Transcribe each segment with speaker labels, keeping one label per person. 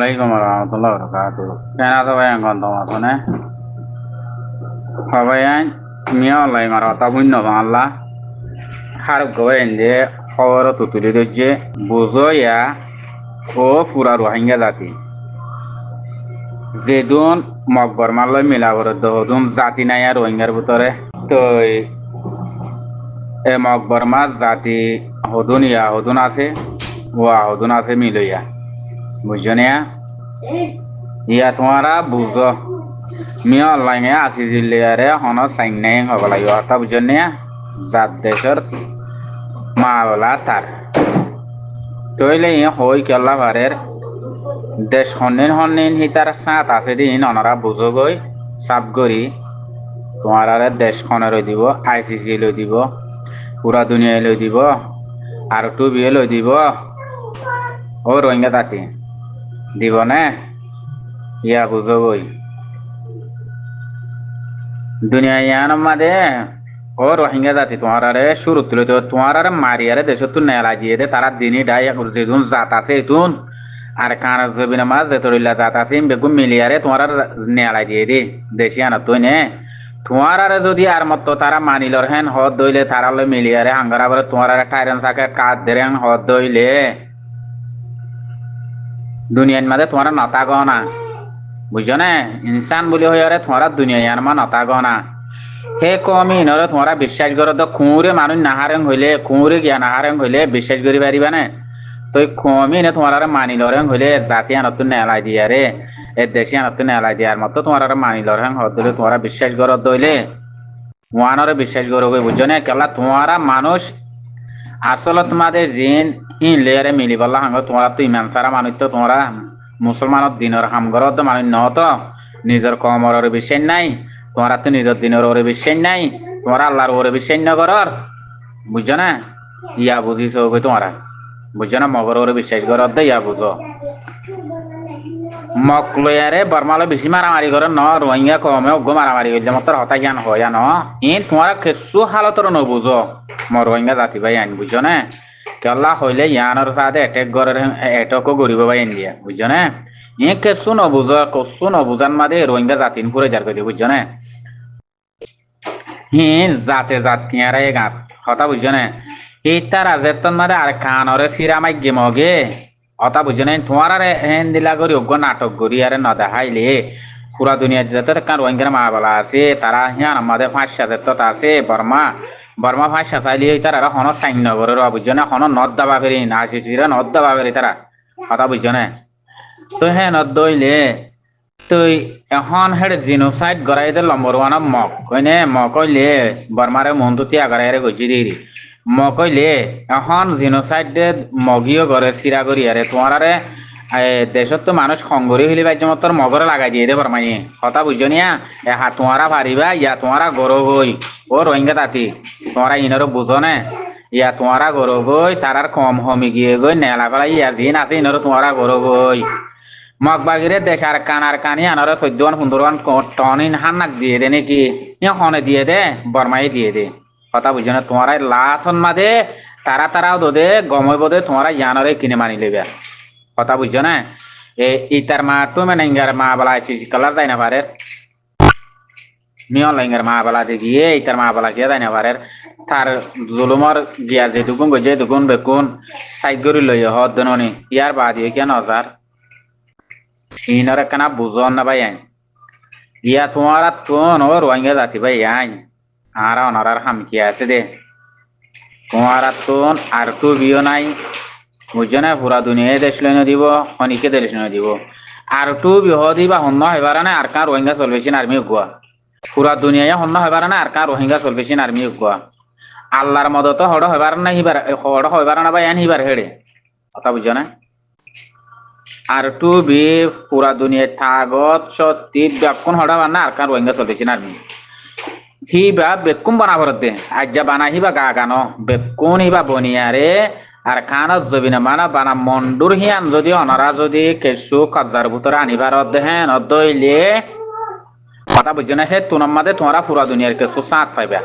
Speaker 1: Assalamualaikum warahmatullahi wabarakatuh. Kena to yang kontong atone. Kabayan mia Allah marata bunno Allah. Har goende khawara tutuli doje buzo ya o fura rohingya dati. Zedun makbar mallo milawar dohudum zati na ya rohingya butore. To e makbar ma zati hodun ya hodun ase wa hodun ase milo ya. বুঝছনিয়া ইয়া তোমারা বুঝো me অনলাইনে আসি দিলে হন sign নাই হব লাগিব তা বুঝছনিয়া জাত দেশর মাওলা তার তইলে ই হই কেলা বারের দেশ হন্নেন হিতার সাত আছে দিন অনরা বুঝো গই সাব গরি তোমারারে দেশ খনের দিব আইসিসি লই দিব পুরা দুনিয়া লই দিব আর টুবি লই দিব ও রোহিঙ্গা তাতি দিব না ইয়া বুঝবই দুনিয়া ইয়ান মাদে ও রোহিঙ্গা জাতি তোমারে শুরু তুলে তো তোমারে মারিয়ারে দেশ তু নেলা দিয়ে দে তারা দিনই ডাই যেদুন জাত আছে এতুন আর কান জবিনা মাছ যে তরিলা জাত আছে বেগু মিলিয়ারে তোমার নেলা দিয়ে দে দেশি আনা তুই নে তোমারে যদি আর মত তারা মানিলর হেন হদ দইলে তারা লে মিলিয়ারে হাঙ্গারা বলে তোমারে টাইরেন সাকে কাট দেরেন হদ দইলে দুনিয়ার মাঝে তোমার নতা গনা বুঝছো না ইনসান বলি হয়ে তোমার দুনিয়ার মা নতা গনা হে কমি নরে তোমার বিশ্বাস করো তো খুঁড়ে মানুষ নাহারেং হইলে খুঁড়ে গিয়া নাহারেং হইলে বিশ্বাস করি পারিবা না তো কমি নে তোমার মানি লরেং হইলে জাতি আনতো নেলাই দিয়া রে এ দেশি আনতো নেলাই দিয়ার মতো তোমার মানি লরেং হলে তোমার বিশ্বাস করো দইলে ওয়ানরে বিশ্বাস করো বুঝছো না কেলা তোমার মানুষ আসলে তোমাদের জিন ইনলেয়ারে মিলি বললা হাঙ্গ তোমরা তো ইমান সারা মানুষ তো তোমরা মুসলমানের দিনের হামগরত তো মানুষ নহত নিজের কমরের বিশ্বাস নাই তোমরা তো নিজের দিনের ওরে বিশ্বাস নাই তোমরা আল্লাহর ওরে বিশ্বাস নগরর বুঝছো না ইয়া বুঝিস তোমরা বুঝছো না মগর ওরে বিশ্বাস করত দে ইয়া বুঝো মকলয়ারে বর্মালে বেশি মারামারি করে ন রোহিঙ্গা কমে অজ্ঞ মারামারি করলে মতো হতাই জান হয় ন ইন তোমরা কিছু হালতর নবুঝো মর রোহিঙ্গা জাতি ভাই আইন বুঝছো না কেলা হইলে ইয়ানোর সাথে এটকও গরিব ভাই ইন্ডিয়া বুঝছো না ই কিছু নবুজান মাদে রোহিঙ্গা জাতিন পুরে যার করে বুঝছো না হি জাতে জাত কিয়ারা এ গাত হতা বুঝছো না ইতা রাজেতন মাদে আর কানরে সিরা মাইগে মগে হতা বুঝছো না তোমার আর হেন দিলা করি অজ্ঞ নাটক করি আরে ন দেখাইলে পুরা দুনিয়া যেতে কান রোহিঙ্গার মা বলা আছে তারা হিয়ান আমাদের 5-7 আছে বর্মা ভাষা চাইলে তারা হন সাইন নগরের বুঝছো না হন নদ দাবা ফেরি না আসিছিরা নদ দাবা ফেরি তারা কথা বুঝছো না তো হ্যাঁ নদ দইলে তুই এখন হেড জিনোসাইড গড়াই দে নম্বর ওয়ান মক কইনে মক কইলে বর্মারে মনটো তিয়া গড়াইরে গজি দিরি মক কইলে এখন জিনোসাইড দে মগিও গড়ে সিরা করি আরে তোমারে দেশত তো মানুষ সংগরি হইলে বাইজ মতর মগরে লাগাই দিয়ে দে বর্মাই কথা বুঝছো নিয়া হা তোমারা পারিবা ইয়া তোমারা গরো হই ও রোহিঙ্গা তাতি তোমরা ইনারও বুঝো না ইয়া তোমারা গরো গই তারার কম হমি গিয়ে গই নেলা ফেলা ইয়া জিন আছে ইনারও তোমারা গরো গই মগবাগিরে দেশ আর কানি আনারও 14-15 টন ইন হান্নাক দিয়ে দে নাকি ইয়া হনে দিয়ে দে বর্মাই দিয়ে দে কথা বুঝছো না তোমারা লাসন মাদে তারাও দোদে গমই বোধে তোমরা ইয়ানরে কিনে মানি লেবে কথা বুঝছো না ইতার মা টু মেনেঙ্গার মা বলা আইসি কালার তাই না পারে নিয়ন লাইঙ্গার মা বলা দেখিয়ে ইতার মা বলা গিয়া তাই না পারে তার জুলুমর গিয়া যেটুকুন গজে দুগুন বেকুন সাইড করি লই হদ দননি ইয়ার বাদ দিয়ে কেন নজার ইনর একখানা বুঝন না ভাই আইন ইয়া তোমার তোন ও রোহিঙ্গা জাতি ভাই আইন আর অনারার হামকি আছে দে তোমার তোন আর তো বিও নাই বুঝছো না পুরা দুনিয়ায় দেশ লইন দিব অনিকে দেশ লইন দিব আর তো বিহ দিবা হন্য হইবার না আর কার রোহিঙ্গা চলবেছিন আর্মি গুয়া পুরা দুনিয়ায় হন্য হইবার না আর কার রোহিঙ্গা চলবেছিন আর্মি গুয়া আল্লাহর মদত হড় হইবার না হইবার না ভাই আন হিবার হেড়ে কথা বুঝছো না আর টু বি পুরা দুনিয়ায় থাগত সত্যি ব্যাপকন হড়াবার না আর কার রোহিঙ্গা চলবেছিন আর্মি হিবা বেকুম বানাবার দে আজ্জা বানা হিবা গা গানো বেকুন হিবা বনিয়ারে আর খানত জবি না মানা বানা মন্ডুর হিয়ান যদি অনারা যদি কেসু কাজার ভিতরে আনিবার দেহেন দইলে কথা বুঝছো না হে তুনম মাদে তোমরা পুরা দুনিয়ার কেসু সাত পাইবা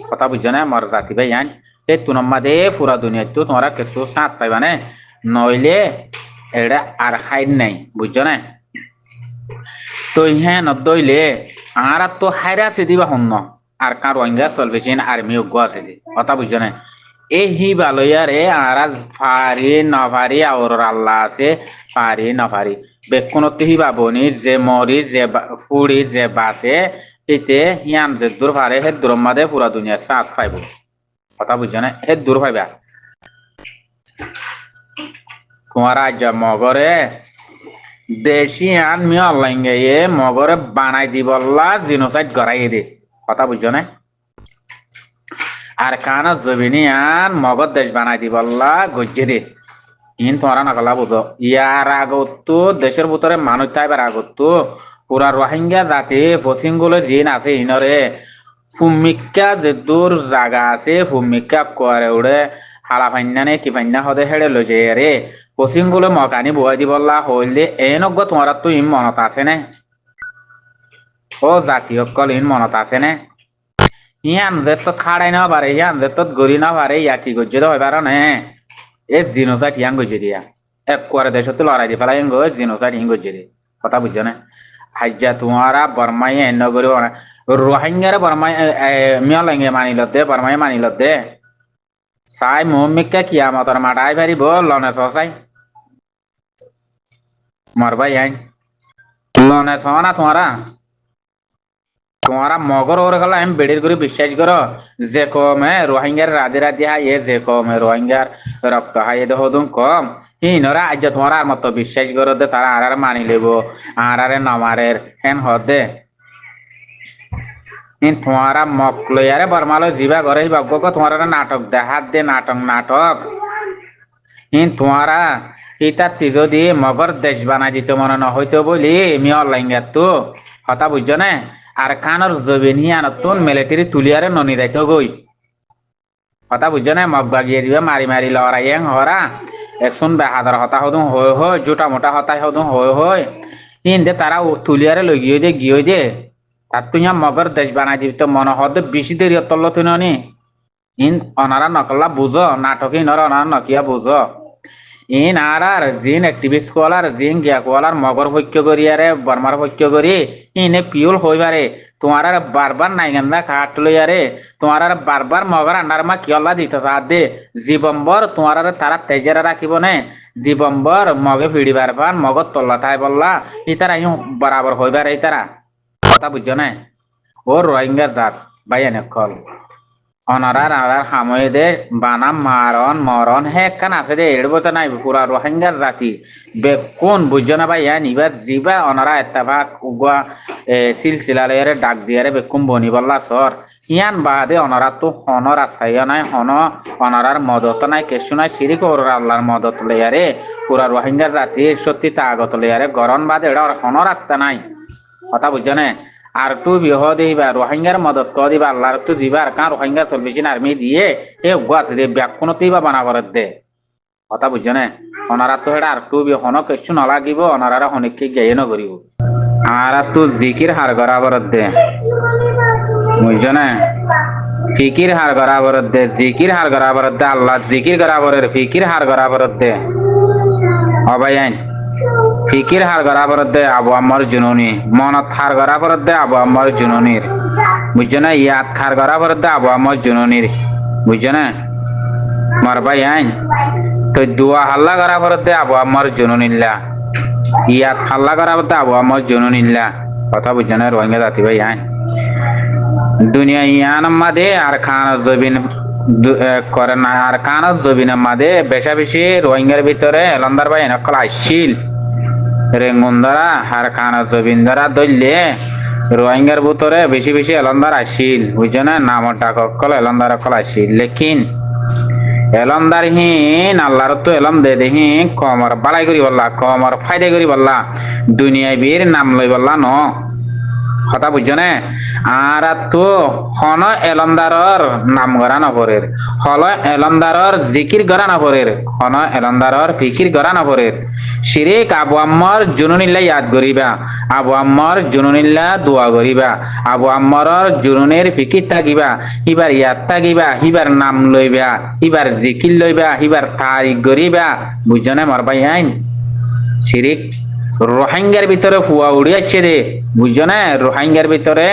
Speaker 1: কথা বুঝছো না মর জাতি ভাই আইন হে তুনম মাদে পুরা দুনিয়ার তো তোমরা কেসু সাত পাইবা না নইলে এটা আর হাইড নাই বুঝছো না তো হ্যাঁ নদইলে আর তো হাইরা আছে দিবা হন্য আর কার রোহিঙ্গা চলবেছেন আর্মি উগ্র আছে দি কথা বুঝছো না এই হি বালয়ারে আর ফারি নভারি আর আল্লাহ আছে ফারি নভারি বেকুনতে হি বাবনি যে মরি যে ফুড়ি যে বাসে এতে হিয়ান যে দূর ফারে হে দূর মাদে পুরা দুনিয়া সাথ পাইব কথা বুঝছো না হে দূর পাইবা তোমার রাজ্য মগরে দেশি আন মি অনলাইন এ মগরে বানাই দিবল্লা জিনোসাইড গড়াই দে কথা বুঝছো না আর কানা জবিনি আন মগর দেশ বানাই দিবল্লা গজ্জে দে ইন তোমরা নকলা বুঝো ইয়ার আগতো দেশের ভিতরে মানুষ থাইবার আগতো পুরা রোহিঙ্গা জাতি ফসিংগুলো জিন আছে ইনরে ফুমিকা যে দূর জায়গা আছে ফুমিকা করে উড়ে হালা ফাইনা নে কি ফাইনা হদে হেড়ে লজে রে ফসিংগুলো মকানি বুয়াই দিবল্লা হইলে এনজ্ঞ তোমার তো ইন মনত আছে নে ও জাতি অকল ইন মনত আছে নে ইয়ান যে তো খাড়াই না পারে ইয়ান যে তো গড়ি না পারে ইয়া কি গজ্জে তো হইবার নে এ জিনোসাইড ইয়াং গজ্জে দিয়া এক করে দেশত লড়াই দি ফেলাই গো জিনোসাইড হিং গজ্জে দি কথা বুঝছো না হাজ্জা তোমারা বর্মাই এন্ন করি রোহিঙ্গারে বর্মাই মিয়লঙ্গে মানিল দে বর্মাই মানিল দে চাই মুমিকা কিয়ামতর মাটাই পারিব লনে চাই মরবাই আইন লনে না তোমারা মগর ওর গলা আমি বেড়ির করে বিশ্বাস করো যে কমে রোহিঙ্গার রাধে রাধে হাই যে কমে রোহিঙ্গার রক্ত হাই হদুম কম ইনরা আজ তোমার আর মতো বিশ্বাস করো দে তারা আর মানি লেব আর নমারের হেন হদে ইন তোমারা মকলয়ারে বর্মালো জিবা করে বাগ্য তোমার নাটক দেখাত দে নাটক ইন তোমারা ইতার যদি মগর দেশ বানাই দিত মনে ন হইতো বলি মি অনলাইন তো হতা বুঝছো না আর কানর জবিন হিয়ানতুন মিলিটারি তুলিয়ারে ননি দাইতো গই হতা বুঝছো না মগ বাগিয়ে দিবে মারি মারি লড়াই হরা এসুন বেহাদার হতা হদুম হয় জোটা মোটা হতাই হদুম হয় ইন দে তারা তুলিয়ারে লই গিয়ে দে তার তুই মগর দেশ বানাই দিবি তো মনে হদ বেশি দেরি তল্ল তুই নি ইন অনারা নকলা বুঝো নাটক ইনর অনারা নকিয়া বুঝো ইন আর জিন অ্যাক্টিভিস্ট কোয়ালার জিন গিয়া কোয়ালার মগর ভৈক্য করিয়ারে বর্মার ভৈক্য করি ইনে পিউল হইবারে তোমার আর বারবার নাইগান্দা কাট লইয়ারে তোমার আর বারবার মগর আন্ডার মা কিয়লা দিতে চাঁদ দে জীবম্বর তোমার আর তারা তেজেরা রাখিব নে জীবম্বর মগে ফিড়িবার পান মগর তল্লা থাই বললা ইতারা ই বরাবর হইবার এই তারা কথা বুঝছো না ও রোহিঙ্গার জাত ভাই এনে কল অনারার আর হাময়ে দে বানাম মরণ হে কান আছে দে এড়বো তো নাই পুরা রোহিঙ্গার জাতি কোন বুঝছো না ভাই নিবার জিবা অনারা এত্তাভাগ উগা সিলসিলারে ডাক দিয়ারে বেকুম বনি বল্লা সর ইয়ান বাদে অনারা তো হনর আসাইয়া নাই হন অনারার মদত নাই কেসু নাই সিরিক ওর আল্লাহর মদত লইয়ারে পুরা রোহিঙ্গার জাতি সত্যি তাগত লইয়ারে গরম বাদে এটা হনর রাস্তা নাই কথা বুঝছো না আর তু বিহ দিবা রোহিঙ্গার মদত ক দিবা আল্লাহর তো দিবা আর কান রোহিঙ্গা চলবেছেন আর্মি দিয়ে এ উগ্র আছে দে ব্যাকুনতেই বা বানাবার দে কথা বুঝছো না অনারা তো এটা আর তু বিহন কিছু নালাগিব অনারা অনেককে গাইয়ে নকরিব আর তো জিকির হার গড়াবার দে বুঝছো না ফিকির হার গড়াবার দে জিকির হার গড়াবার দে আল্লাহ জিকির গড়াবরের ফিকির হার গড়াবার দে অবাই আইন ফিকির হার গড়াবার দে আবু আম্মার জুনুনি মনত হার গড়াবার দে আবু আম্মার জুনুনির বুঝছো না ইয়াদ হার গড়াবার দে আবু আম্মার জুনুনির বুঝছো না মারবাই আইন তো দুয়া হাল্লা গড়াবার দে আবু আম্মার জুনুনিল্লা ইয়াদ হাল্লা গড়াবার দে আবু আম্মার জুনুনিল্লা কথা বুঝছো না রোহিঙ্গা জাতি ভাই আইন দুনিয়া ইয়ান মাদে আর খান জবিন করে না আর কান জবিনের মাদে বেশা বেশি রোহিঙ্গার ভিতরে এলন্দার ভাই নকল আসছিল রেঙ্গুন্দারা আর খান জবিন দ্বারা দললে রোহিঙ্গার ভিতরে বেশি বেশি এলন্দার আসছিল বুঝছো না নামর ডাক অকল এলন্দার অকল আসছিল লেকিন এলন্দার হিন আল্লাহর তো এলম দে দেহি কমর বালাই করি বললা কমর ফায়দা করি বললা দুনিয়ায় বীর নাম লই বললা ন কথা বুঝছো না আর তো হন এলন্দারর নাম গড়া নপরের হল এলন্দারর জিকির গড়া নপরের হন এলন্দারর ফিকির গড়া নপরের শিরিক আবু আম্মর জুনুনিল্লা ইয়াদ করিবা আবু আম্মর জুনুনিল্লা দোয়া করিবা আবু আম্মরর জুনুনের ফিকির থাকিবা ইবার ইয়াদ থাকিবা ইবার নাম লইবা ইবার জিকির লইবা ইবার তারিখ করিবা বুঝছো না মরবাই আইন শিরিক রোহিঙ্গার ভিতরে ফুয়া উড়ি আসছে রে বুঝছো না রোহিঙ্গার ভিতরে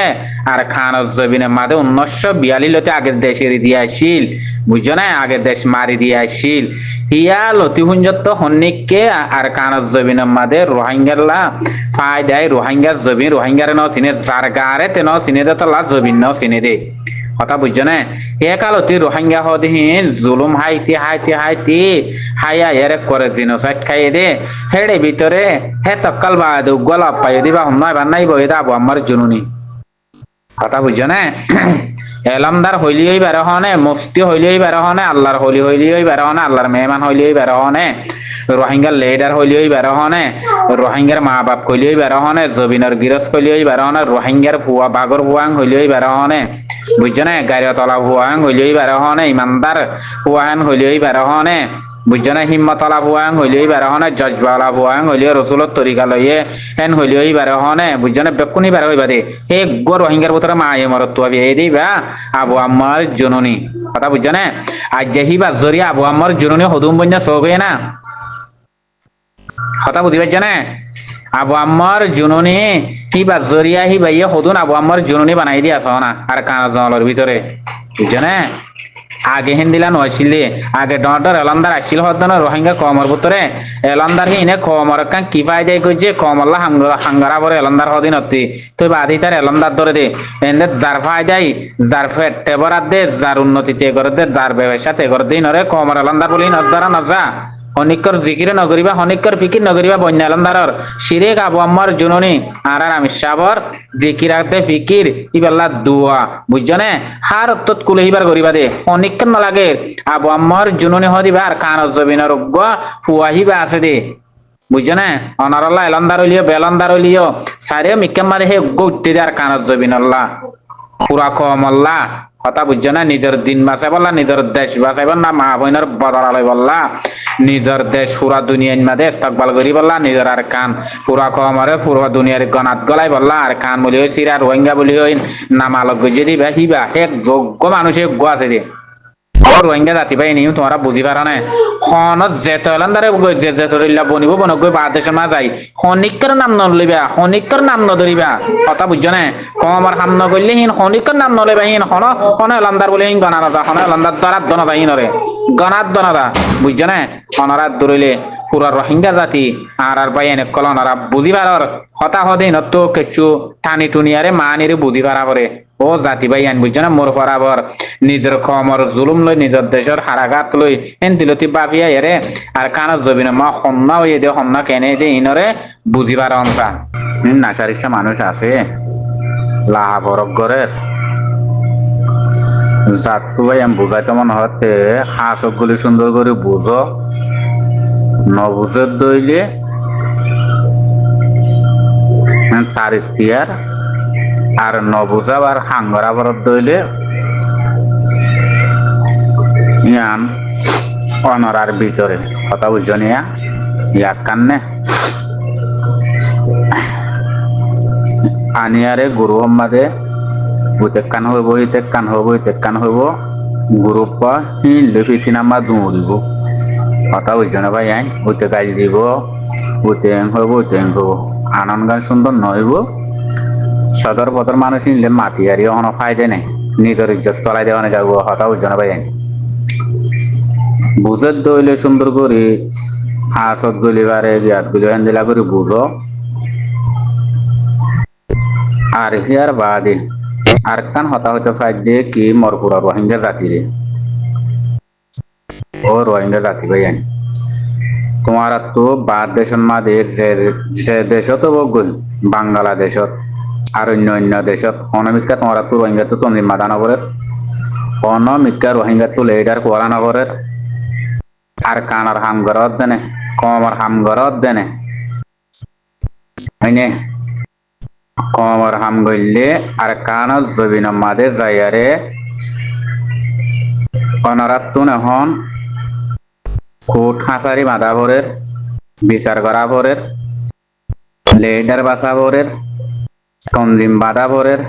Speaker 1: আর খান জবিনের মাঝে 1942 আগের দেশের দিয়ে আসছিল বুঝছো না আগের দেশ মারি দিয়ে আসছিল হিয়া লতিহুঞ্জত হন্নিককে আর খান জবিনের মাঝে রোহিঙ্গারলা ফাই দেয় রোহিঙ্গার জবিন রোহিঙ্গার ন চিনে যার গারে তেন চিনে দে তো লা জবিন ন চিনে দে কথা বুঝছো না এ কালতি রোহিঙ্গা হদিন জুলুম হাইতি হাইয়া এর করে জিনোসাইড খাইয়ে দে হেড়ে ভিতরে হে তক্কাল বাদ গলা পাই দিবা হন্নয় বান্নাই বই দাবো আমার জুনুনি কথা বুঝছো না এলামদার হইলিই বের হনে মুফতি হইলিই বের হনে আল্লাহর হলি হইলিই বের হনে আল্লাহর মেহমান হইলিই বের হনে রোহিঙ্গার লিডার হইলিই বের হনে রোহিঙ্গার মা বাপ হইলিই বের হনে জবিনের গিরস হইলিই বের হনে রোহিঙ্গার ফুয়া বাগর ফুয়াং হইলিই বের হনে বুঝছো না গাড়িয়া তলা ফুয়াং হইলিই বের হনে ইমানদার ফুয়াং হইলিই বের হনে বুঝছো না হিম্মতলা ফুয়াং হইলিই বের হনে জজবালা ফুয়াং হইলিই রসুলত তরিকা লইয়ে হেন হইলিই বের হনে বুঝছো না বেকুনি বের হইবা দে হে গো রোহিঙ্গার ভিতরে মা মরত তো এই দিবা আবু আম্মার জননী কথা বুঝছো না আজ যেহিবা জরিয়া আবু আম্মার জননী হদুম বন্যা চোখ হয়ে না কথা বুঝি পারছো না আবু আম্মার জুননি হিবা জরিয়া হিবা ইয়ে হদুন আবু আম্মার জুননি বানাই দিয়া না আর কানা জলের ভিতরে বুঝছো না আগে হিন্দিলা নয়ছিলে আগে ডর এলান্দার আসছিল হদন রোহিঙ্গা কমর ভিতরে এলান্দার হিনে কমর কান কি পাই দেয় কইছে কমল্লা হাঙ্গারা পরে এলান্দার হদিন অতি তুই বাদি তার এলান্দার ধরে দে এনে যার ফাই দেয় যার ফেট টেবরাত দে যার উন্নতিতে করে দে যার ব্যবসাতে করে দিন রে কমর এলান্দার বলি নদ্দারা নজা হনিকর জিকিরে নগরিবা হনিকর ফিকির নগরিবা বন্যা এলান্দারর শিরেক আবু আম্মার জুননি আর আমি সাবর জিকিরাতে ফিকির ইবাল্লা দুয়া বুঝছো না হার অত্তত কুলে হিবার গরিবা দে হনিকর নালাগে আবু আম্মার জুননি হদিবা আর কান জবিনের অজ্ঞ ফুয়াহিবা আছে দে বুঝছো না অনারল্লাহ এলান্দার হইলিও বেলান্দার হইলিও সারে মিকেম মারে হে গৌতে আর কান জবিনল্লাহ পুরা কমল্লা কথা বুঝছো না নিজের দিন বাঁচাই বললা নিজের দেশ বাঁচাইব না মা বোনের বদলালয় বললা নিজের দেশ পুরা দুনিয়ার মাঝে ইস্তেকবাল করি বললা নিজের আর কান পুরা কমরে পুরা দুনিয়ার গনাত গলাই বললা আর কান বলি হই সিরা রোহিঙ্গা বলি হই নামালক গজে দিবা হিবা এক যোগ্য মানুষ যোগ্য আছে রে রোহিঙ্গা জাতি পাই নিও তোমরা বুঝি পারা না হনত যেত এলান্দারে যেত রইলা বনিব বনক গই বাদেশে মা যাই হনিকর নাম নলইবা হনিকর নাম নধরিবা কথা বুঝছো না কমর হাম নগইলে হিন হনিকর নাম নলইবা হিন হন এলান্দার বলে হিন গনা রাজা হন এলান্দার দ্বারা দনদা হিনরে গনাত দনদা বুঝছো না অনারাত দরিলে পুরা রোহিঙ্গা জাতি আর পাই এনে কলনারা বুঝি পারর হতা হদিন তো কিছু টানি টুনিয়ারে মানিরে বুঝি পারা পরে ও জাতি ভাই আন বুঝছো না মোর বরাবর নিজের কমর জুলুম লই নিজের দেশের হারাঘাত লই এন দিলতি বাপিয়া এরে আর কান জবিন মা হন্না হয়ে দে হন্না কেনে দে ইনরে বুঝিবার অনকা নাচারিসা মানুষ আছে লাহা বরক গরের জাতু ভাই আমি বুঝাইতে মনে হতে হাঁসক গুলি সুন্দর করে বুঝো নবুজের দইলে তার ইতিহার আর নবুজাবার হাঙ্গরা বরফ দইলে ইয়ান অনরার ভিতরে কথা বুঝছো নিয়া ইয়াক কান্নে আনিয়ারে গুরু মাদে উতেকান হইব ইতেকান হইব ইতেকান হইব গ্রুপ হিনলে ফিতি নাম্বার দৌড়িব কথা বুঝছো না ভাই আইন উতে গাছ দিব উতেং হইব উতেং হইব আনন্দ গান সুন্দর নইব সদর পদর মানুষ নিলে মাতি আর অন ফায়দে নেই নিজের ইজ্জত তলাই দেওয়ানে যাবো হতা বুঝছো না ভাই বুঝের দইলে সুন্দর করে হাসত গুলি বারে গিয়াত গুলি হেন্দিলা করে বুঝো আর হিয়ার বাদে আর কান হতা হইতে চাই দিয়ে কি মরপুরা রোহিঙ্গা জাতিরে ও রোহিঙ্গা জাতি ভাই তোমার তো বাদ দেশের মাদের যে দেশত বগই বাংলাদেশত আর অন্য অন্য দেশত অনামিকা তোমার তো রোহিঙ্গা তো তন্দির মাদানগরের অনামিকা রোহিঙ্গা তো লেডার কোয়ালানগরের আর কানার হামগরত দেনে কমর হামগরত দেনে হইনে কমর হাম গইলে আর কানার জবিন মাদে যাইয়ারে অনারাতুন এখন কোট হাসারি মাদা ভরের বিচার করা ভরের লেডার বাসা ভরের তন্দিম বাদা ভরের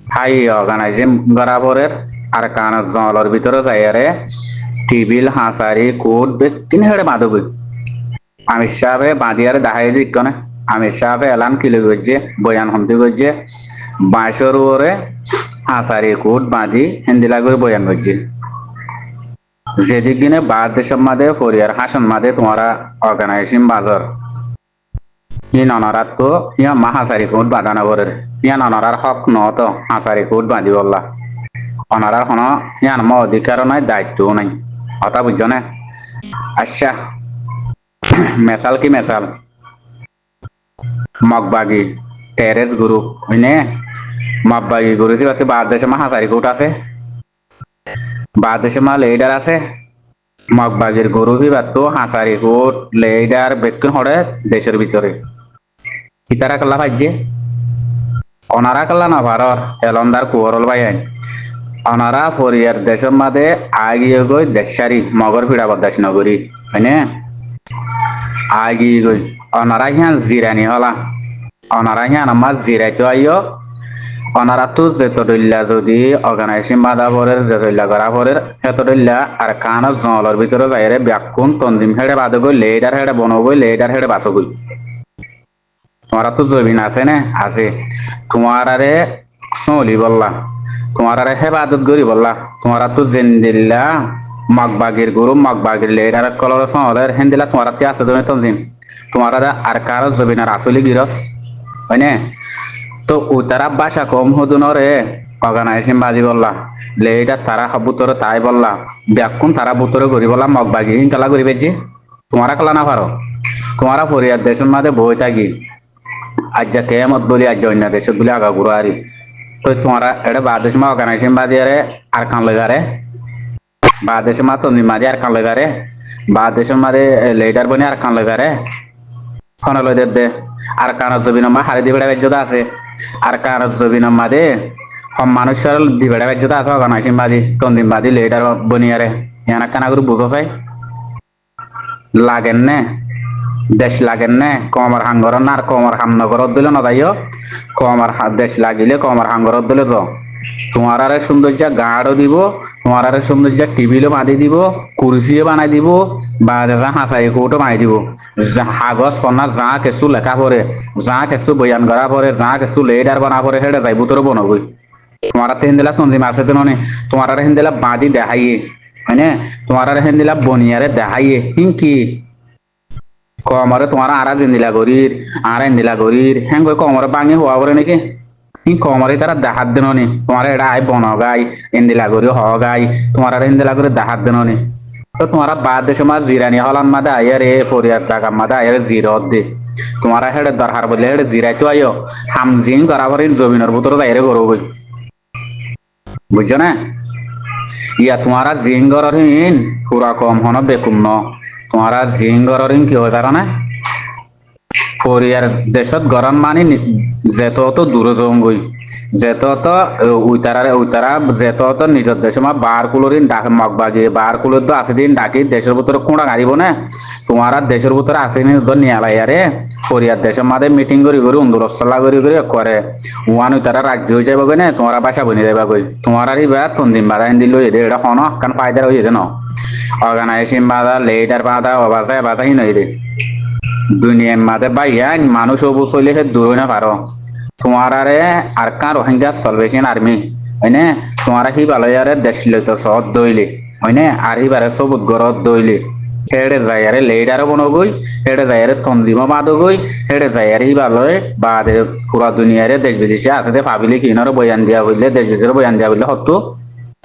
Speaker 1: হাই অর্গানাইজিং করা ভরের আর কানার জলের ভিতরে যাইয়ারে টিবিল হাসারি কোট বেকিন হেড়ে মাদবই আমির সাহেবে বাঁধিয়ারে দেখাই দিকনে আমির সাহেবে এলান কিলে গজ্জে বয়ান হমতি গজ্জে 22 ওরে আসারি কোট বাঁধি হিন্দিলা করে বয়ান গজ্জে যেদিক দিনে বাংলাদেশের মাঝে ফরিয়ার হাসান মাঝে তোমারা অর্গানাইজেশন বাজার ই ননরাত তো ইয়া মা হাসারি কোট বাঁধানো করে ইয়া ননরার হক ন তো হাসারি কোট বাঁধি বললা অনারার কোনো ইয়ান মা অধিকারও নাই দায়িত্বও নাই কথা বুঝছো না আচ্ছা মেসাল কি মেসাল মগবাগি টেরেস গ্রুপ হইনে মগবাগি গ্রুপ যে বাংলাদেশে মা হাসারি কোট আছে বাংলাদেশে মা লিডার আছে মগবাগির গরু বিবাদ হাসারি কোট লিডার বেক্ষণ হরে দেশের ভিতরে ইতারা কাল্লা ভাইজে অনারা কাল্লা না ভারত এলন্দার কুয়রল ভাই অনারা ফরিয়ার দেশের মাঝে আগিয়ে গই দেশারি মগর ফিরা বদাস নগরী হয়নে আগিয়ে গই অনারা হিয়ান জিরানি হলা অনারা হিয়ান আমার জিরাইতো আইও অনারা তো যেতদল্লা যদি অর্গানাইজেশন বাধা পরের যেতদল্লা করা পরের হেতদল্লা আর কানত জঙ্গলের ভিতরে যাইরে ব্যাকুন তন্দিম হেড়ে বাদ গই লেডার হেড়ে বনগই লেডার হেড়ে বাসগই তোমারা তো জবিন আছে না আছে তোমারারে চলি বললা তোমারারে হেবাদত করি বললা তোমারা তো জেন্দিল্লা মগবাগির গরু মগবাগির লেডার কলর সহলের হেন্দিলা তোমারা তে আছে তুমি তন্দিম তোমারা আর কারো জবিনার আসলি গিরস হয়নে তো উতারা বাসা কম হদুনরে অর্গানাইজেশন বাজি বললা লেডার তারা হাবুতরে তাই বললা ব্যাকুন তারা বুতরে করি বললা মগবাগি হিংকালা করি বেজি তোমারা কালা না পারো তোমারা ফরিয়ার দেশের মাঝে বই থাকি আজ যা কেমত বলি আজ অন্য দেশত বলি আগা ঘুরো আরি তো তোমারা এটা বাদেশ মা অর্গানাইজেশন বাদিয়ারে আর কান লাগারে বাদেশ মা তন্দি মাদি আর কান লাগারে বাদেশের মাঝে লিডার বনি আর কান লাগারে ফোন লই দে আর কানত জবিন মা হারি দিবেড়া বেজ্জতা আছে আর কানত জবিন মাদে হম মানুষের দিবেড়া বেজ্জতা আছে অর্গানাইজেশন বাদি তন্দিম বাদি লিডার বনিয়ারে ইয়ানা কানা করে বুঝো চাই লাগেন নে দেশ লাগেন নে কমার হাঙ্গর না আর কমার হামনগর দিলে না তাইও কমার দেশ লাগিলে কমার হাঙ্গর দিলে তো তোমার আরে সৌন্দর্য গাড়ও দিব তোমার আরে সৌন্দর্য টিভিলে বাঁধি দিব কুরসিও বানাই দিব বা যা হাসাই কোটো বানাই দিব হাগজ কন্যা যা কিছু লেখা পড়ে যা কিছু বয়ান করা পড়ে যা কিছু লেডার বানা পড়ে হেঁটে যাই বুতর বনবই তোমার হিন্দিলা তন্দিম আছে তো ননে তোমার হিন্দিলা বাঁধি দেখাইয়ে হয়নে তোমার হিন্দিলা বনিয়ারে দেখাইয়ে হিংকি কমরে তোমার আরা জিন্দিলা গরির আর ইন্দিলা গরির হ্যাঁ কমরে বাঙি হওয়া পরে নাকি ই কমরে তারা দেখাত দেন নি তোমার এটা আই বন গাই ইন্দিলা গরি হ গাই তোমার ইন্দিলা গরি দেখাত দেন নি তো তোমার বাদ দেশে মা জিরানি হলান মাদে আয়ারে ফরিয়ার জায়গা মাদে আয়ারে জিরত দে তোমার হেডে দরকার বলে হেডে জিরাই তো আইও হামজিং করা পরে জমিনের ভিতরে যাইরে করো বই বুঝছো না ইয়া তোমারা জিঙ্গর হিন পুরা কম হন বেকুম ন তোমারা জিঙ্গর হিন কি হয় কারণে ফরিয়ার দেশত গরম মানি যেত তো দূর জঙ্গই যেত তো উইতারা যেত তো নিজের দেশ মা বার কুলোরিন ডাক মগবাগে বার কুলোর তো আছে দিন ডাকি দেশের ভিতরে কোঁড়া গাড়িব না তোমার দেশের ভিতরে আসেনি নিয়ে আরে ফরিয়ার দেশের মাঝে মিটিং করি অন্দুরসলা করে ওয়ান উইতারা রাজ্য হয়ে যাবে না তোমার বাসা বনি যাবা গই তোমার আর ইবা তন্দিম বাধা হিন্দি লই দে এটা হন কান ফায়দা হয়ে দে ন অর্গানাইজেশন বাধা লেটার বাধা অবাসায় বাধা হিন হয়ে দে দুনিয়ার মাঝে বাইয়ান মানুষ অবু চলে সে দূর না পারো তোমার আরে আর কার রোহিঙ্গা সলভেশন আর্মি হয়নে তোমার হি বালয়ারে দেশ লইতো সহজ দইলে হয়নে আর হিবারে সবুত গরত দইলে হেড়ে যাইয়ারে লেডারও বনগই হেড়ে যাইয়ারে তন্দিম বাদগই হেড়ে যাইয়ারে হি বালয় বাদে পুরা দুনিয়ারে দেশ বিদেশে আছে দে ভাবিলে কিনার বয়ান দিয়া হইলে দেশ বিদেশের বয়ান দিয়া হইলে হতো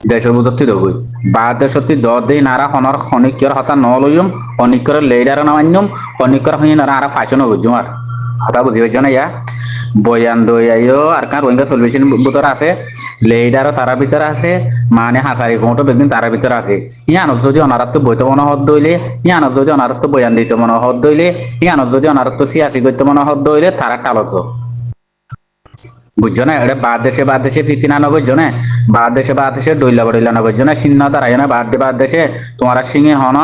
Speaker 1: দেশের বুদ্ধি দগই বাদ সত্যি দে নারা হনর খনিকর হতা ন লইম খনিকর লেডার নামান্যম খনিকর হই নারা আর ফাশন বুঝুম আর হতা বুঝি পাইছ না ইয়া বয়ান দই আইও আর কার রোহিঙ্গা সলভেশন ভিতর আছে লেডারও তারা ভিতরে আছে মানে হাসারি কোটো বেগদিন তারা ভিতরে আছে ইয়ানত যদি অনারত্ব বইতে মনে হদ দইলে ইয়ানত যদি অনারত্ব বয়ান দিতে মনে হদ দইলে ইয়ানত যদি অনারত্ব সিয়াসি করতে মনে হদ দইলে তারা টালত বুঝছো না এটা বাদ দেশে ফিতিনা না বুঝছো না বাদ দেশে ডইলা বডইলা না বুঝছো না সিন্ন দাঁড়াই না বাদ দেশে তোমার সিঙে হন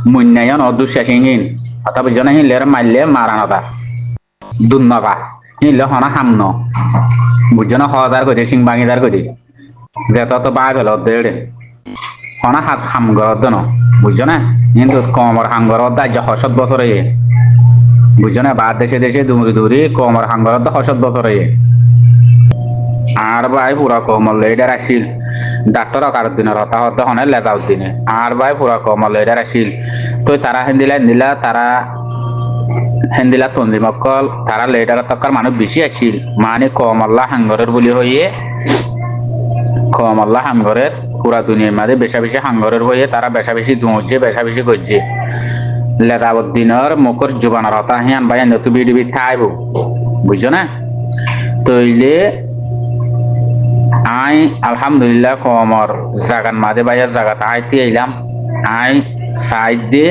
Speaker 1: মুন্যায়ন অদুষ্যা সিঙিন কথা বুঝছো না হিলের মারলে মারানতা দুর্নবা হিলে হনা হামন বুঝছো না হদার কই সিং বাঙিদার কই যেত তো বাঘ হল দেড়ে হনা হাস হাম গরদ ন বুঝছো না কিন্তু কমর হাম গরদ যা ৭ বছরে বুঝছো না বাদ দেশে দেশে দৌড়ি দৌড়ি কমর হাঙ্গর তো 100 বছর আর ভাই পুরা কমল লেডার আসিল ডাক্তার অকার দিনের হতা হতে হনে লেজাউর দিনে আর ভাই পুরা কমল লেডার আসিল তো তারা হেন্দিলা তারা হেন্দিলা তন্দি মক্কল তারা লেডার তকার মানুষ বেশি আসিল মানে কমল্লা হাঙ্গরের বলি হইয়ে কমল্লা হাঙ্গরের পুরা দুনিয়ার মাঝে বেশা বেশি হাঙ্গরের হইয়ে তারা বেশা বেশি দুঁজছে বেশা বেশি করছে লেজাউদ্দিনের মুখর জুবানের হতা হিয়ান ভাই নতু বিডিবি থাইব বুঝছো না তৈলে আই আলহামদুলিল্লাহ কমর জাগান মাদে বাইর জায়গা তাইতে আইলাম আই সাইড দিয়ে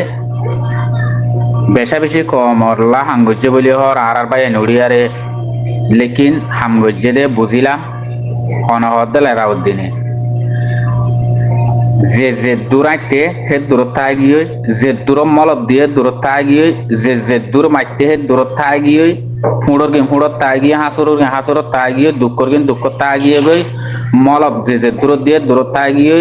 Speaker 1: বেশা বেশি কমরলা হাঙ্গজ্য বলি হর আর বাই নড়িয়ারে লেকিন হামগজ্য দে বুঝিলাম অনহদ লেরাউদ্দিনে যে দূর আইতে হে দূরত গিয়ে যে দূর মলব দিয়ে দূরত গিয়ে যে দূর মাইতে হে দূরত গিয়ে ফুঁড়র গিয়ে ফুঁড়ত গিয়ে হাঁসুরত গিয়ে দুঃখর গিয়ে দুঃখত গিয়ে গই মলব যে দূর দিয়ে দূরত গিয়ে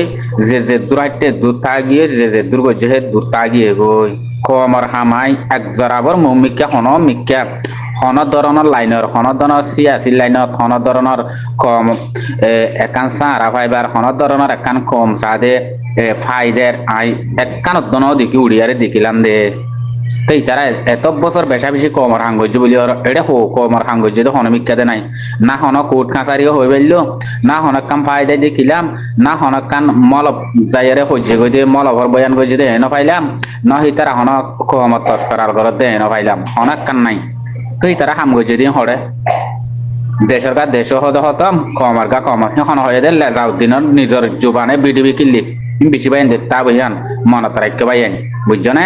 Speaker 1: যে দূর আইতে দূর গিয়ে যে দূর গজ্য হে দূর গিয়ে গই কমর হামাই এক জরাবর মিক্কা মিক্কা হন ধরনের লাইনের হন ধরনের সিয়াসি লাইনত হন ধরনের কম একান সারা ফাইবার হন ধরনের একান কম সাদে ফাইদের আই একানত দন দেখি উড়িয়ারে দেখিলাম দে তো তারা এত বছর বেশা বেশি কমর হাঙ্গজ্য বলি এটা হো কমর হাঙ্গজ্য তো হন মিক্কাতে নাই না হন কোর্ট কাছারিও হয়ে পারল না হনক কাম ফায়দায় দেখিলাম না হনক কান মলব যাইয়ারে হজ্জে গই দিয়ে মলবর বয়ান গই যদি হেন পাইলাম না হি তারা হনক কমত তস্করার ঘরত দে হেন পাইলাম হনক কান নাই তো তারা হামগজ্য দিয়ে হরে দেশের কা দেশ হদ হতম কমর গা কমর হন হয়ে দে লেজাউদ্দিনের নিজের জুবানে বিডিবি কিল্লি বেশি বাইন দে তা বইয়ান মনত রাখতে বাইন বুঝছো না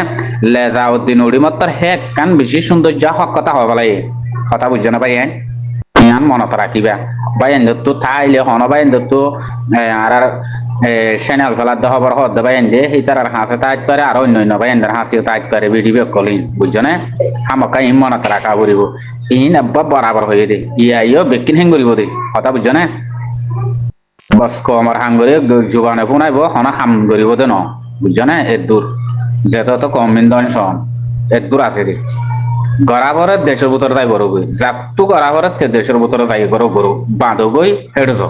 Speaker 1: লেজাউদ্দিন উড়ি মতর হেক কান বেশি সৌন্দর্য হক কথা হওয়া বলাই কথা বুঝছো না বাইন ইয়ান মনত রাখিবা বাইন তো থাইলে হন বাইন তো আর চ্যানেল ফেলার দহবর হদ বাইন দে হিতার আর হাসে তাইত পারে আর অন্য বাইন হাসিও তাইত পারে বিডিবি কলিন বুঝছো না হামকা ইন মনত রাখা বলিব ইন আব্বা বরাবর হয়ে দে ইয়াইও বেকিন হেং করিব দে কথা বুঝছো না বস কমর হাঙ্গরে জোগানে ফোনাইব হনা হাম করিব দে ন বুঝছো না এর দূর যেত তো কম ইন্ধন সন এর দূর আছে দে গড়াভরের দেশের ভিতরে তাই বড় গই যাতু গড়াভরের দেশের ভিতরে তাই করো গরু বাঁধো গই হেডছ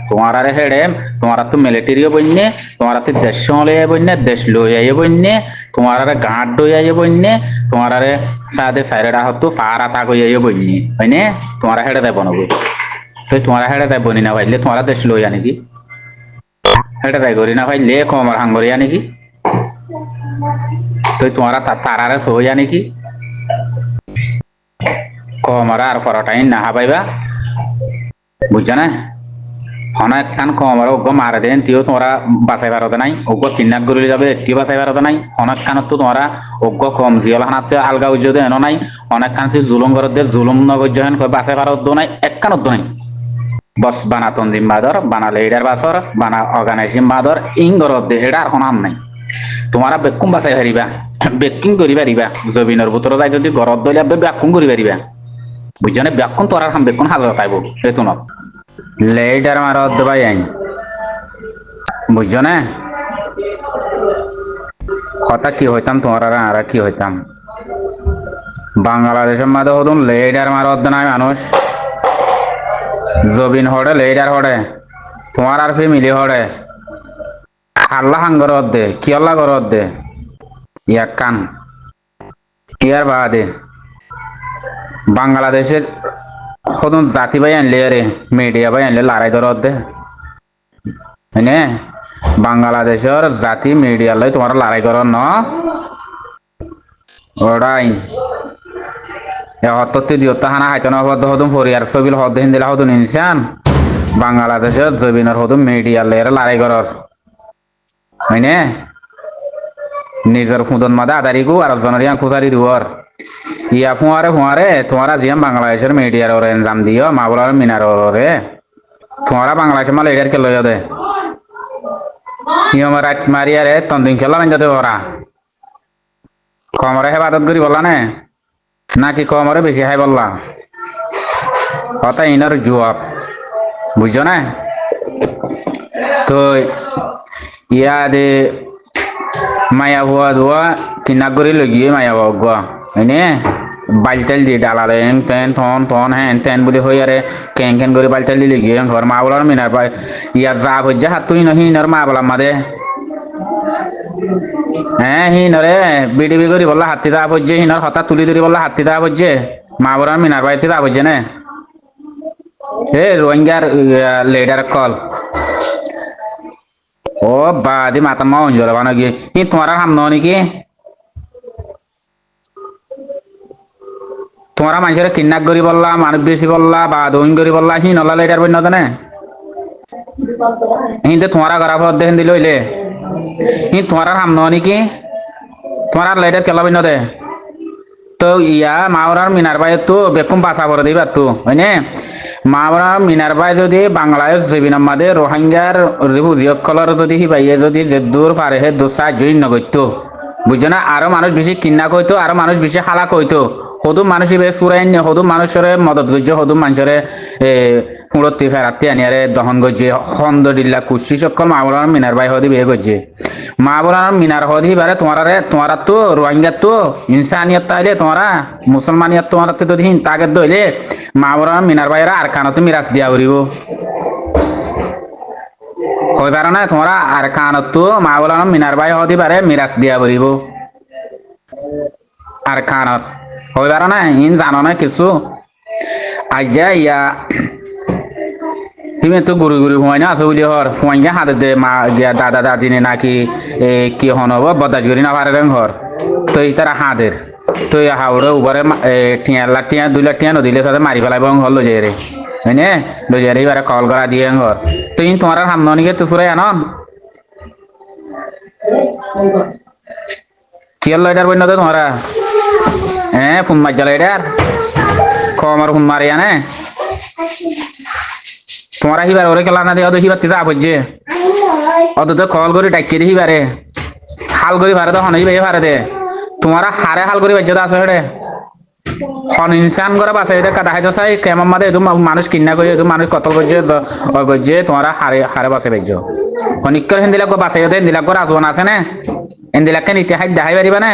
Speaker 1: তোমার আরে হেডে তোমার তো মিলিটারিও বন্যে তোমার তো দেশ হলে বন্যে দেশ লই আইয়ে বন্যে তোমার আরে গাঁট ডই আইয়ে বন্যে তোমার আরে সাদে সাইরেডা হতো ফার আতা কই আইয়ে বন্যে হয়নে তোমার হেডে তাই বনগই তো তোমার হেডে তাই বনি না ভাইলে তোমার দেশ লই আনি কি হেডে তাই করি না ভাইলে কমর হাঙ্গরি আনি কি তো তোমার তারারে সই আনি কি কমরা আর পরটাই না পাইবা বুঝছো না হন একখান কমর অজ্ঞ মারে দেন তিও তোমরা বাঁচাই পারতে নাই অজ্ঞ কিডন্যাপ করে যাবে একটিও বাঁচাই পারতে নাই অনেক খানত তো তোমরা অজ্ঞ কম জিয়ল হানাতে আলগা উজ্জ দে এনো নাই অনেক খান জুলুম করত দে জুলুম নগজ্য হেন বাঁচাই পারত নাই একখানত নাই বস বানা তন্দিম বাদর বানা লেডার বাসর বানা অর্গানাইজিং বাদর ইং গরত দে এটা আর হনাম নাই তোমারা বেকুম বাঁচাই পারিবা বেকিং করি পারিবা জবিনের ভিতরে যাই যদি গরত দইলে ব্যাকুম করি পারিবা বুঝছো না ব্যাকুম তোরা হাম বেকুন হাজার পাইব সেতু ন লেডার মারত দেবাই আইন বুঝছো না কথা কি হইতাম তোমার আর কি হইতাম বাংলাদেশের মাঝে হতুন লেডার মারত নাই মানুষ জবিন হড়ে লেডার হড়ে তোমার আর ফ্যামিলি হড়ে আল্লাহ হাঙ্গরত দে কি আল্লাহ গরত দে ইয়াক কান ইয়ার বাদে বাংলাদেশের হতুন জাতি ভাই আনলে রে মিডিয়া ভাই আনলে লড়াই ধরত দে হয়নে বাংলাদেশের জাতি মিডিয়া লই তোমার লড়াই কর ন ওরাই হততে দিয়তা হানা হাইতন হদ হদুম ফরিয়ার সবিল হদ হিন্দিলা হদুন ইনসান বাংলাদেশের জবিনের হদুম মিডিয়া লয়ের লড়াই করর হয়নে নিজের ফুদন মাদা আদারিগু আর জনরিয়া খুসারি দুয়ার ইয়া ফুয়ারে তোমারা জিয়াম বাংলাদেশের মিডিয়ার ওরে এনজাম দিও মাবলার মিনার ওরে তোমারা বাংলাদেশের মাল এডার কে লইয়া দে ইয়ম রাত মারিয়ারে তন্দিন খেলা মাইন যাতে ওরা কমরে হেবাদত করি বললা নে নাকি কমরে বেশি হাই বললা কথা ইনার জবাব বুঝছো না তো ইয়া দে মায়া ভুয়া ধোয়া কিনা করে লগিয়ে মায়া বাবা হয়নে বাইলটাইল দিয়ে ডালালে হেন তেন থন থন হ্যান তেন বলি হই আরে কেন করে বাইলটাইল দিলে গিয়ে ঘর মা বলার মিনার ভাই ইয়ার যা হজ্জা হাত তুই নহি নর মা বলার মাদে হ্যাঁ হি নরে বিডিবি করি বললা হাতি দা হজ্জে হিনর হঠাৎ তুলি ধরি বললা হাতি দা হজ্জে মা বলার মিনার ভাই দা হজ্জে না হে রোহিঙ্গার লিডার কল ও বাদি মাতা মা অঞ্জল বানো গিয়ে ই তোমার হাম নাকি তোমারা মানুষের কিডন্যাপ করি বললা মানুষ বেশি বললা বা দৈন করি বললা হি নলা লিডার বন্য দেনে হিন্দে তোমারা ঘরা ফত দেখেন দিল হইলে হি তোমার হাম নাকি তোমার লিডার কেলা বন্য দে তো ইয়া মাওরার মিনার ভাই তো বেকুম বাসা করে দিবা তো হয়নে মাওরার মিনার ভাই যদি বাংলাদেশ জেবিনার মাঝে রোহিঙ্গার রিফিউজিসকলর যদি হিবাইয়ে যদি যে দূর পারে হে দূর সাহায্য নগত্য বুঝছো না আরো মানুষ বেশি কিন্না কইতো আরো মানুষ বেশি হালা কইতো সদু মানুষ বেশ সুরাইন সদু মানুষের মদত করছে সদু মানুষের পুরতি ফেরাতে আনিয়ারে দহন করছে হন্দরিল্লা কুশি সকল মাওরার মিনার ভাই হদি বিয়ে করছে মাওরার মিনার হদি বারে তোমারা তো রোহিঙ্গা তো ইনসানিয়ত তাইলে তোমারা মুসলমানিয়ত তোমার তো যদি তাকে দইলে মাওরার মিনার ভাইরা আর কানতে মিরাজ দিয়া করিব হই পারে না তোমরা আর কানত তো মাওলানা মিনার ভাই হদি পারে মিরাজ দিয়া করিব আর কানত হই পারে না ইন জানো না কিছু আইজা ইয়া হিমে তো গুরু গুরু হুয়াই না আছে বলি হর হুয়াইঙ্গা হাতে দে মা গিয়া দাদা দাদিনে নাকি কি হন হব বদাজ করি না পারে ঘর তো এই তারা হাদের তো হাওড়ে উপরে টিয়া 2 লাখ টিয়া নদিলে তাদের মারি ফেলাইব ঘর লো যাই রে হয়নে লো যাই রে এবারে কল করা দিয়ে ঘর তো ইন তোমার হাম ননিকে তো সুরাই আনন কি হল এটার বন্য তো তোমরা হ্যাঁ ফোন মার জ্বালা এটার কমার ফোন মারি আনে তোমারা হিবার ওরে খেলা না দিয়ে অত হিবার তিতা বুঝছে অত তো কল করে ডাকিয়ে দিই হিবারে হাল করি ভারে তো হনই ভাই ভারে দে তোমারা হারে হাল করি বাজ্য আছে হেডে হন ইনসান করে বাসে এটা কাদা হাইতো চাই কেমন মাদে এদু মানুষ কিন্না করে এদু মানুষ কত গজ্জে তোমারা হারে হারে বাসে বাজ্য অনিকর হেন্দিলাক বাসে হতে হেন্দিলাক রাজওয়ান আছে না হেন্দিলাককে নিতে হাই দেখাই পারিবা না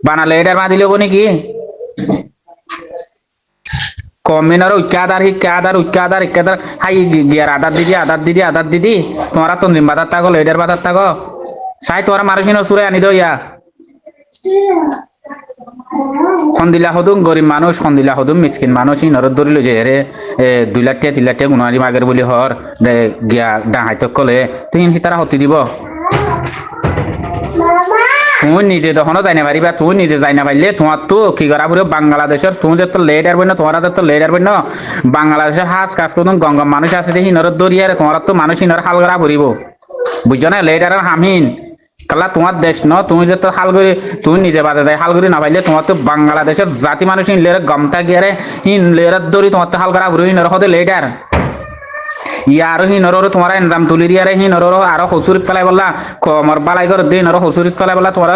Speaker 1: বানালে এটার মা দিলে নাকি কমিনার উক্কাদার হাই গিয়ার আদার দিদি তোমারা তন্দিম বাদার থাকো লেডার বাদার থাকো চাই তোমার মানুষিন সুরে আনি দইয়া সন্দিলা সদুম গরিব মানুষ সন্দিলা সদুম মিসকিন মানুষ ইনরত ধরিল যে রে 2 লাখ 3 লাখ গুণারি মাগের বলি হর গিয়া ডাহাইত কলে তুই তারা হতি দিব তুমি নিজে তখনও যাই না পারিবা তুমি নিজে যাই না পারলে তোমার তো কি করা পুরো বাংলাদেশের তুমি যে তো লেডার বন্য তোমার তো লেডার বন্য বাংলাদেশের হাস কাজ করুন গঙ্গা মানুষ আছে দেখি ইনরত দরিয়ারে তোমার তো মানুষ ইনর হাল করা ভরিব বুঝছো না লেডারের হামিন কালা তোমার দেশ ন তুমি যে তো হাল করে তুমি নিজে বাজে যাই হাল করে না পাইলে তোমার তো বাংলাদেশের জাতি মানুষ ইনলের গমতা গিয়ারে ইনলের দরি তোমার তো হাল করা ভরি ইনর হতে লেডার ইয়ারো হিনরো তোমার এনজাম তুলি দিয়ারে হিনরো আরো হসুরিত পেলাই বললা কমর বালাই করে দিন আরো হসুরিত পেলাই বললা তোমরা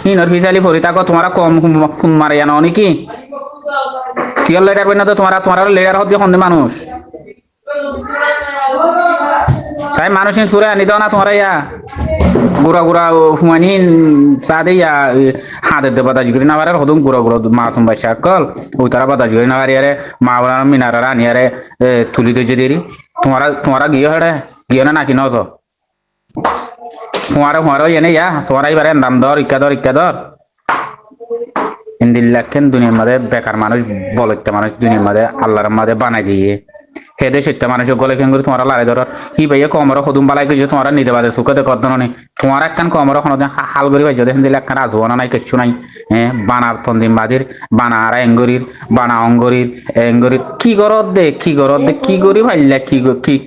Speaker 1: হিনর ফিসালি ফরি থাকো তোমরা কম ফোন মারে জানো নাকি কিয়র লেডার বই না তো তোমার লেডার হতে হন্দে মানুষ চাই মানুষ সুরে আনি দাও না তোমরা ইয়া গুড়া হুমানি সাদে ইয়া হাতে দে বাতাজ করি না পারে হদুম গুড়া মাসুম বাচ্চা কল ও তারা বাতাজ করি না পারে আরে মা বলা মিনারা আনি আরে তুলি দইছে দেরি তোমারা গিয়ে হেডে গিয়ে না নাকি নজ হুয়ারো এনে ইয়া তোমারা এবারে দাম দর ইক্কা দর ইন্দিল্লাখেন দুনিয়ার মধ্যে বেকার মানুষ বলতে মানুষ দুনিয়ার মধ্যে আল্লাহর মধ্যে বানাই দিয়ে হেদে সত্য মানুষ গলে কেন করে তোমার লাই ধর হি ভাইয়া কমর সদুম বালাই গেছে তোমার নিতে পারে সুখতে কত নি তোমার একখান কমর হাল করি পাইছো দেখেন দিলে একখান রাজবানা নাই কিচ্ছু নাই হ্যাঁ বানার তন্দিম বাদির বানা আর এঙ্গরির বানা এঙ্গরির কি গরত দে কি করি ভাইলা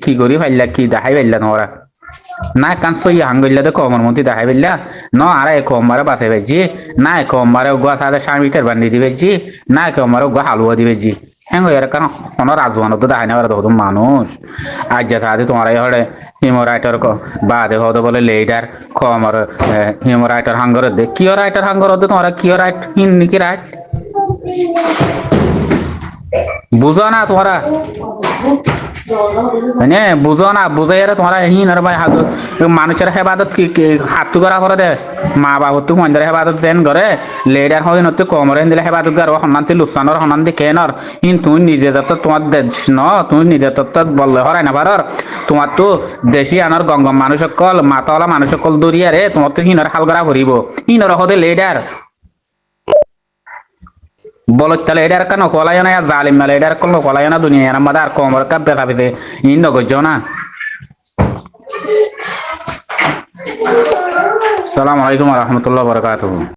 Speaker 1: কি করি ভাইলা কি দেখাই ভাইলা তোমরা না কান সই হাঙ্গইলা দে কমর মতি দেখাই ভাইলা ন আর কমবারে বাসাই ভাইজি না কমবারে গোয়া সাদে স্বামীটার বান্ধি দিবেজি না কমবারে গোয়া হালুয়া দিবেজি হ্যাঁ এর কারণ কোনো রাজওয়ান তো দেখাই না পারে তখন মানুষ আজ যা তাদের তোমার হলে হিমোরাইটার বাদে হতে বলে লেডার কমর হিমোরাইটার হাঙ্গর দে কিয় রাইটার হাঙ্গর হতে তোমরা কিয় রাইট নাকি রাইট বুঝো না তোমরা মানে বুঝো না বুঝে এরা তোমরা হিন আর ভাই হাত মানুষের হেবাদত কি হাতু করা করে দে মা বাবা তো মন্দিরের হেবাদত যেন করে লেডার হয় নতে কমরে দিলে হেবাদত গার সন্মান তি লুসানোর সন্মান দি কেনর হিন তুমি নিজে যত তোমার দেশ ন তুমি নিজে তত বললে হরাই না পারর তোমার তো দেশি আনার গঙ্গম মানুষ সকল মাতাওয়ালা মানুষ সকল দরিয়া রে তোমার তো হিনর হাল করা করিব হিনর হতে লেডার বলো তাহলে এটার কেন কলাই না জালিম না এটার কোনো কলাই না দুনিয়া আমাদের আর কমর কাপ বেতা পেতে ইন নগজ না আসসালামু আলাইকুম ওয়া রাহমাতুল্লাহি ওয়া বারাকাতুহু